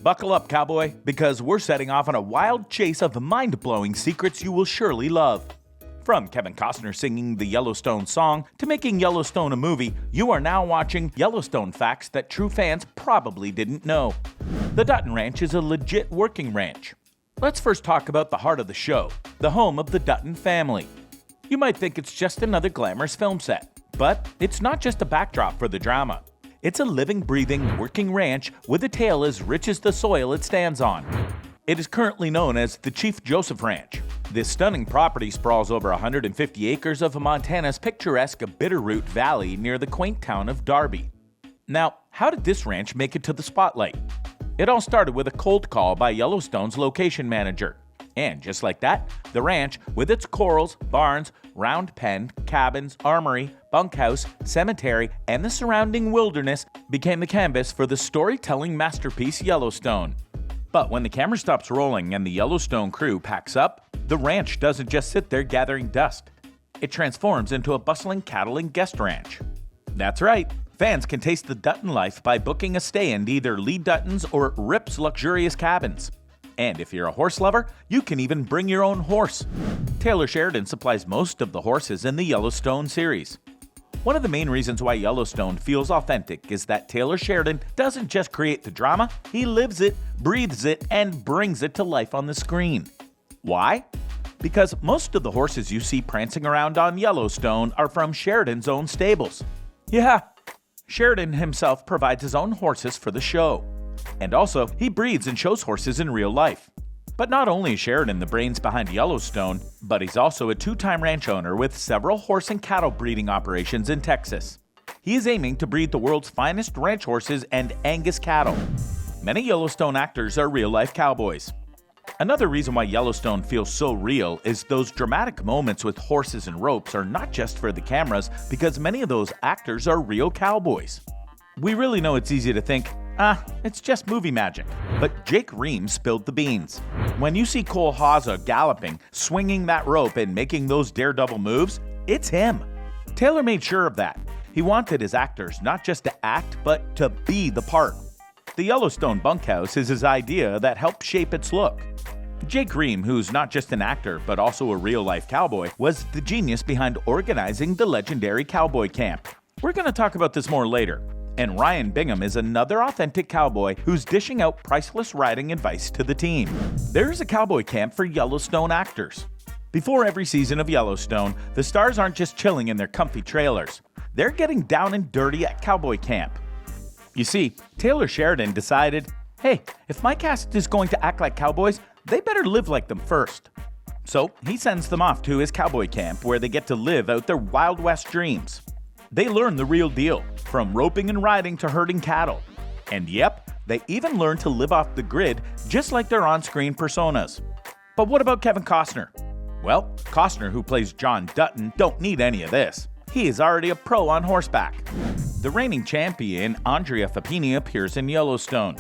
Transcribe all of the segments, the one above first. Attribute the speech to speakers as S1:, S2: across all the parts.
S1: Buckle up, cowboy, because we're setting off on a wild chase of mind-blowing secrets you will surely love. From Kevin Costner singing the Yellowstone song to making Yellowstone a movie, you are now watching Yellowstone facts that true fans probably didn't know. The Dutton Ranch is a legit working ranch. Let's first talk about the heart of the show, the home of the Dutton family. You might think it's just another glamorous film set, but it's not just a backdrop for the drama. It's a living, breathing, working ranch with a tale as rich as the soil it stands on. It is currently known as the Chief Joseph Ranch. This stunning property sprawls over 150 acres of Montana's picturesque Bitterroot Valley near the quaint town of Darby. Now, how did this ranch make it to the spotlight? It all started with a cold call by Yellowstone's location manager. And just like that, the ranch, with its corrals, barns, round pen, cabins, armory, bunkhouse, cemetery, and the surrounding wilderness, became the canvas for the storytelling masterpiece Yellowstone. But when the camera stops rolling and the Yellowstone crew packs up, the ranch doesn't just sit there gathering dust. It transforms into a bustling cattle and guest ranch. That's right, fans can taste the Dutton life by booking a stay in either Lee Dutton's or Rip's luxurious cabins. And if you're a horse lover, you can even bring your own horse. Taylor Sheridan supplies most of the horses in the Yellowstone series. One of the main reasons why Yellowstone feels authentic is that Taylor Sheridan doesn't just create the drama, he lives it, breathes it, and brings it to life on the screen. Why? Because most of the horses you see prancing around on Yellowstone are from Sheridan's own stables. Yeah, Sheridan himself provides his own horses for the show. And also, he breeds and shows horses in real life. But not only is Sheridan the brains behind Yellowstone, but he's also a two-time ranch owner with several horse and cattle breeding operations in Texas. He is aiming to breed the world's finest ranch horses and Angus cattle. Many Yellowstone actors are real-life cowboys. Another reason why Yellowstone feels so real is those dramatic moments with horses and ropes are not just for the cameras, because many of those actors are real cowboys. We really know it's easy to think, it's just movie magic. But Jake Ream spilled the beans. When you see Cole Hauser galloping, swinging that rope and making those daredevil moves, it's him. Taylor made sure of that. He wanted his actors not just to act, but to be the part. The Yellowstone bunkhouse is his idea that helped shape its look. Jake Ream, who's not just an actor, but also a real-life cowboy, was the genius behind organizing the legendary cowboy camp. We're going to talk about this more later. And Ryan Bingham is another authentic cowboy who's dishing out priceless riding advice to the team. There's a cowboy camp for Yellowstone actors. Before every season of Yellowstone, the stars aren't just chilling in their comfy trailers. They're getting down and dirty at cowboy camp. You see, Taylor Sheridan decided, hey, if my cast is going to act like cowboys, they better live like them first. So he sends them off to his cowboy camp where they get to live out their Wild West dreams. They learn the real deal, from roping and riding to herding cattle. And yep, they even learn to live off the grid just like their on-screen personas. But what about Kevin Costner? Well, Costner, who plays John Dutton, don't need any of this. He is already a pro on horseback. The reigning champion, Andrea Fapini, appears in Yellowstone.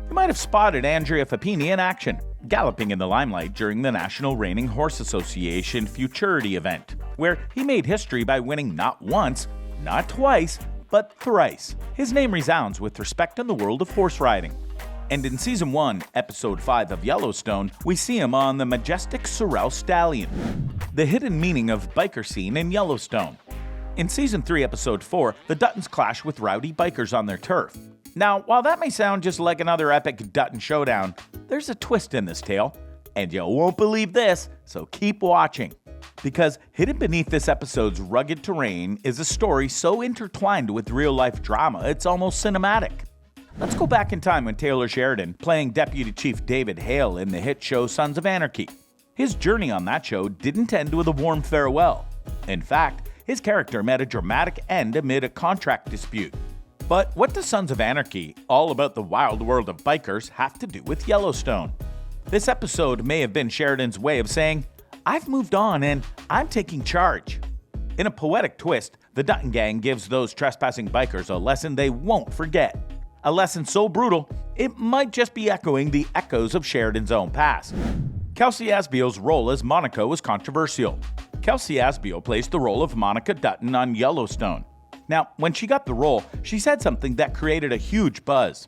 S1: You might have spotted Andrea Fapini in action, galloping in the limelight during the National Reining Horse Association Futurity event, where he made history by winning not once, not twice, but thrice. His name resounds with respect in the world of horse riding. And in Season 1, Episode 5 of Yellowstone, we see him on the majestic Sorrel Stallion, the hidden meaning of biker scene in Yellowstone. In Season 3, Episode 4, the Duttons clash with rowdy bikers on their turf. Now, while that may sound just like another epic Dutton showdown, there's a twist in this tale, and you won't believe this, so keep watching. Because hidden beneath this episode's rugged terrain is a story so intertwined with real-life drama, it's almost cinematic. Let's go back in time when Taylor Sheridan, playing Deputy Chief David Hale in the hit show Sons of Anarchy. His journey on that show didn't end with a warm farewell. In fact, his character met a dramatic end amid a contract dispute. But what does Sons of Anarchy, all about the wild world of bikers, have to do with Yellowstone? This episode may have been Sheridan's way of saying, I've moved on and I'm taking charge. In a poetic twist, the Dutton gang gives those trespassing bikers a lesson they won't forget. A lesson so brutal, it might just be echoing the echoes of Sheridan's own past. Kelsey Asbio's role as Monica was controversial. Kelsey Asbio plays the role of Monica Dutton on Yellowstone. Now, when she got the role, she said something that created a huge buzz.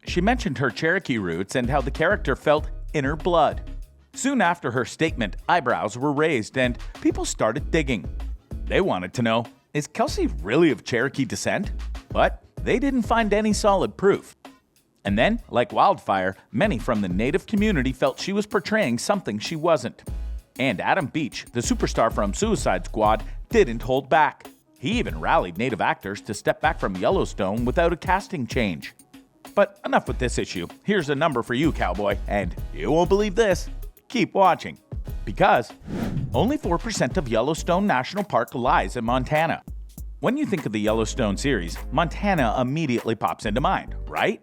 S1: She mentioned her Cherokee roots and how the character felt in her blood. Soon after her statement, eyebrows were raised and people started digging. They wanted to know, is Kelsey really of Cherokee descent? But they didn't find any solid proof. And then, like wildfire, many from the Native community felt she was portraying something she wasn't. And Adam Beach, the superstar from Suicide Squad, didn't hold back. He even rallied Native actors to step back from Yellowstone without a casting change. But enough with this issue. Here's a number for you, cowboy, and you won't believe this. Keep watching. Because only 4% of Yellowstone National Park lies in Montana. When you think of the Yellowstone series, Montana immediately pops into mind, right?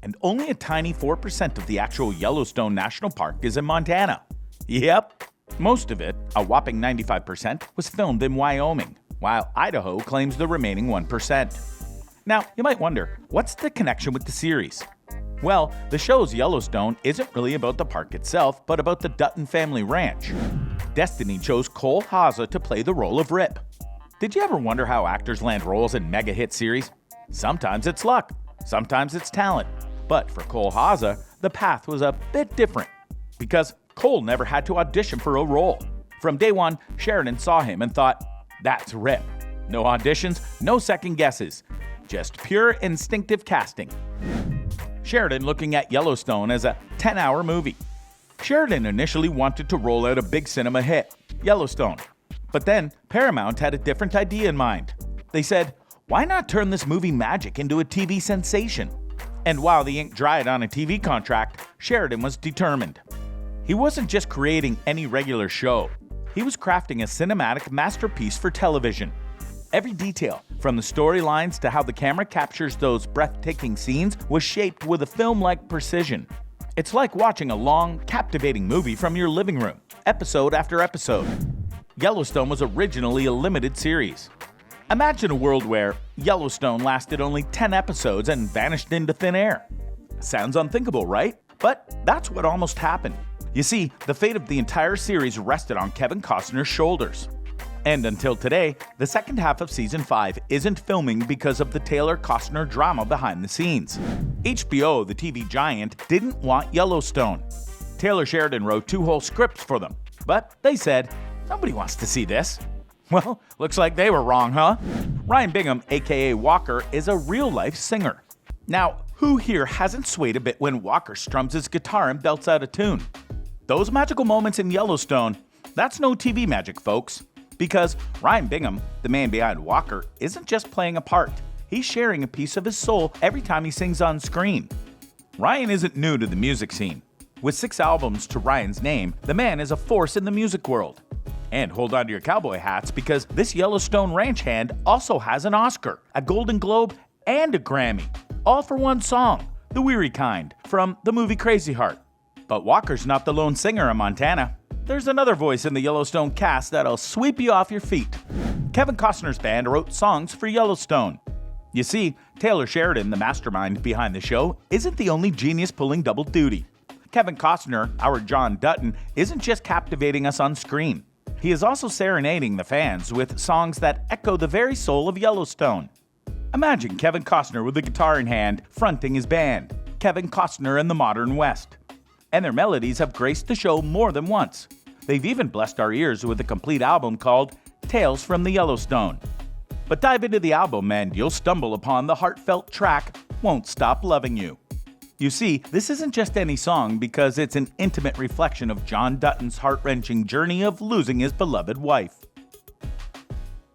S1: And only a tiny 4% of the actual Yellowstone National Park is in Montana. Yep. Most of it, a whopping 95%, was filmed in Wyoming, while Idaho claims the remaining 1%. Now, you might wonder, what's the connection with the series? Well, the show's Yellowstone isn't really about the park itself, but about the Dutton family ranch. Destiny chose Cole Hauser to play the role of Rip. Did you ever wonder how actors land roles in mega-hit series? Sometimes it's luck, sometimes it's talent. But for Cole Hauser, the path was a bit different, because Cole never had to audition for a role. From day one, Sheridan saw him and thought, that's Rip. No auditions, no second guesses, just pure instinctive casting. Sheridan looking at Yellowstone as a 10-hour movie. Sheridan initially wanted to roll out a big cinema hit, Yellowstone. But then Paramount had a different idea in mind. They said, why not turn this movie magic into a TV sensation? And while the ink dried on a TV contract, Sheridan was determined. He wasn't just creating any regular show. He was crafting a cinematic masterpiece for television. Every detail, from the storylines to how the camera captures those breathtaking scenes, was shaped with a film-like precision. It's like watching a long, captivating movie from your living room, episode after episode. Yellowstone was originally a limited series. Imagine a world where Yellowstone lasted only 10 episodes and vanished into thin air. Sounds unthinkable, right? But that's what almost happened. You see, the fate of the entire series rested on Kevin Costner's shoulders. And until today, the second half of Season 5 isn't filming because of the Taylor-Costner drama behind the scenes. HBO, the TV giant, didn't want Yellowstone. Taylor Sheridan wrote 2 whole scripts for them, but they said, nobody wants to see this. Well, looks like they were wrong, huh? Ryan Bingham, aka Walker, is a real-life singer. Now, who here hasn't swayed a bit when Walker strums his guitar and belts out a tune? Those magical moments in Yellowstone, that's no TV magic, folks. Because Ryan Bingham, the man behind Walker, isn't just playing a part. He's sharing a piece of his soul every time he sings on screen. Ryan isn't new to the music scene. With 6 albums to Ryan's name, the man is a force in the music world. And hold on to your cowboy hats, because this Yellowstone ranch hand also has an Oscar, a Golden Globe, and a Grammy. All for one song, The Weary Kind, from the movie Crazy Heart. But Walker's not the lone singer in Montana. There's another voice in the Yellowstone cast that'll sweep you off your feet. Kevin Costner's band wrote songs for Yellowstone. You see, Taylor Sheridan, the mastermind behind the show, isn't the only genius pulling double duty. Kevin Costner, our John Dutton, isn't just captivating us on screen. He is also serenading the fans with songs that echo the very soul of Yellowstone. Imagine Kevin Costner with a guitar in hand, fronting his band, Kevin Costner and the Modern West. And their melodies have graced the show more than once. They've even blessed our ears with a complete album called Tales from the Yellowstone. But dive into the album and you'll stumble upon the heartfelt track, Won't Stop Loving You. You see, this isn't just any song because it's an intimate reflection of John Dutton's heart-wrenching journey of losing his beloved wife.